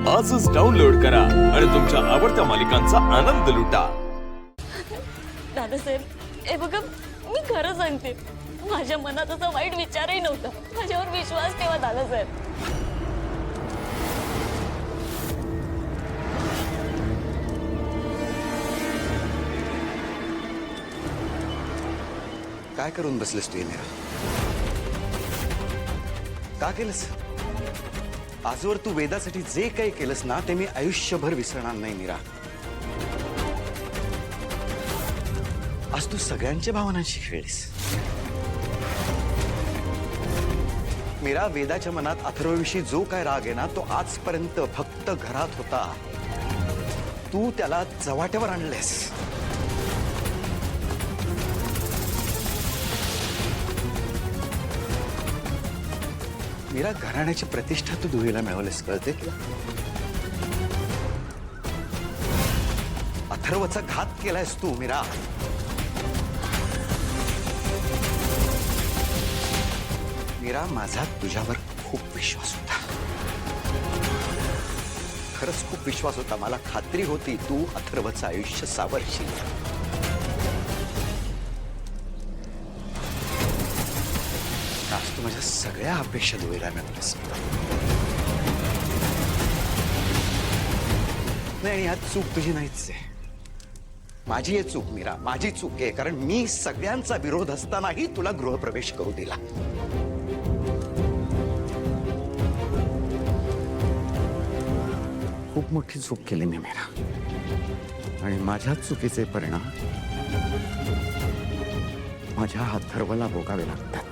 आजच डाउनलोड करा आणि तुमच्या आवडत्या मालिकांचा आनंद लुटा। दादासाहेब, हे बघा, मी खरं सांगते, माझ्या मनात असा वाईट विचारही नव्हता। माझ्यावर विश्वास ठेवा दादासाहेब। काय करून बसलेस तू मीरा? का केलंस? आजवर तू वेदासाठी जे काही केलंस ना ते मी आयुष्यभर विसरणार नाही मीरा। आज तू सगळ्यांच्या भावनांशी खेळलीस। मीरा, वेदाच्या मनात अथर्वविषयी जो काय राग आहे ना तो आजपर्यंत फक्त घरात होता। तू त्याला चव्हाट्यावर आणलेस। मीरा, घराण्याची प्रतिष्ठा तू धुळीला मिळवलीस, कळते तुला? अथर्वचा घात केलायस तू मीरा। मीरा, माझा तुझ्यावर खूप विश्वास होता, खरंच खूप विश्वास होता। मला खात्री होती तू अथर्वचं आयुष्य सावरशील। आज तू माझ्या सगळ्या अपेक्षा धुळीला मिळवलीस। नाही, यात चूक तुझी नाहीच आहे, माझी आहे चूक मीरा, माझी चूक आहे। कारण मी सगळ्यांचा विरोध असतानाही तुला गृहप्रवेश करू दिला। खूप मोठी चूक केली मी मीरा, आणि माझ्या चुकीचे परिणाम माझ्या अथर्वला भोगावे लागतात।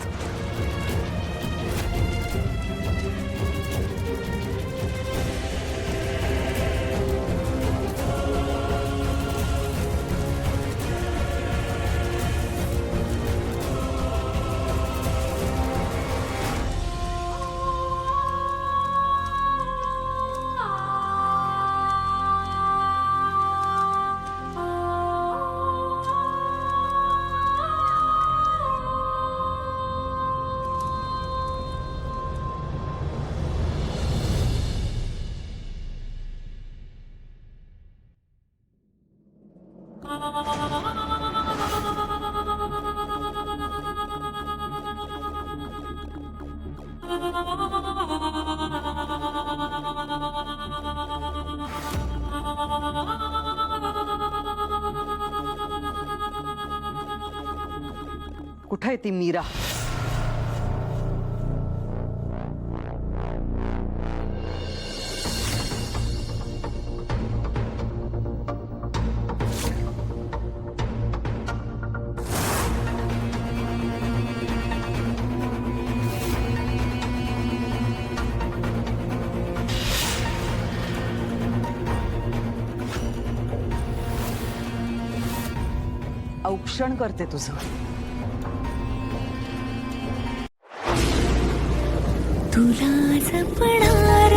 कुठे आहे ती मीरा? औक्षण करते तुझं। तुला जपणार